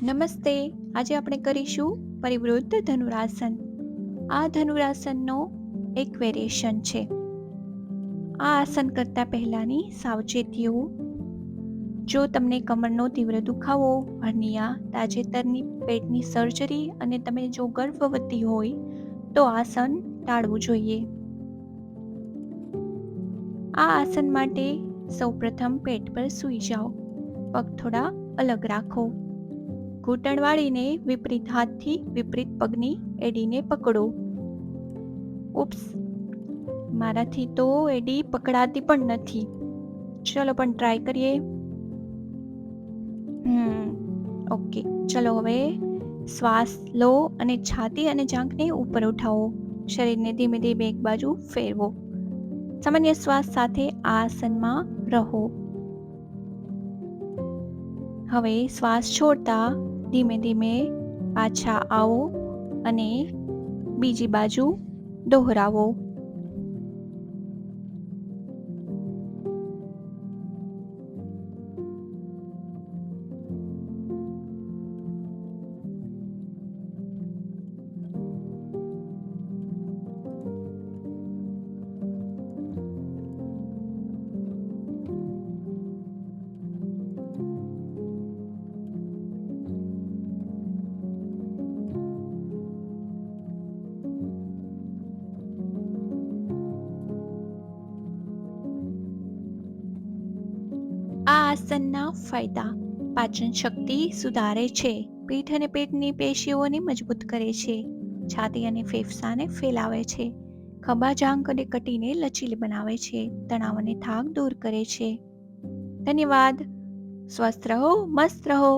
નમસ્તે. આજે આપણે કરીશું પરિવૃત્ત ધનુરાસન. આ ધનુરાસનનો એક વેરિએશન છે. આ આસન કરતા પહેલાની સાવચેતીઓ: જો તમને કમરનો તીવ્ર દુખાવો, હર્નિયા, તાજેતરની પેટની સર્જરી અને તમે જો ગર્ભવતી હોય તો આસન ટાળવું જોઈએ. આ આસન માટે સૌપ્રથમ પેટ પર સૂઈ જાઓ. પગ થોડા અલગ રાખો. ઘૂંટણ વાળીને વિપરીત હાથથી વિપરીત પગની એડીને પકડો. ઉપ્સ, મારાથી તો એડી પકડાતી પણ નથી. ચલો પણ ટ્રાય કરીએ. ઓકે, ચલો હવે શ્વાસ લો અને છાતી અને જાંઘને ઉપર ઉઠાવો. શરીરને ધીમે ધીમે એક બાજુ ફેરવો. સામાન્ય શ્વાસ સાથે આ આસનમાં રહો. હવે શ્વાસ છોડતા ધીમે ધીમે પાછા આવો અને બીજી બાજુ દોહરાવો. આ આસનના ફાયદા: પાચન શક્તિ સુધારે છે, પીઠ અને પેટની પેશીઓને મજબૂત કરે છે, છાતી અને ફેફસાને ફેલાવે છે, ખભા, જાંઘ અને કટીને લચીલી બનાવે છે, તણાવ અને થાક દૂર કરે છે. ધન્યવાદ. સ્વસ્થ રહો, મસ્ત રહો.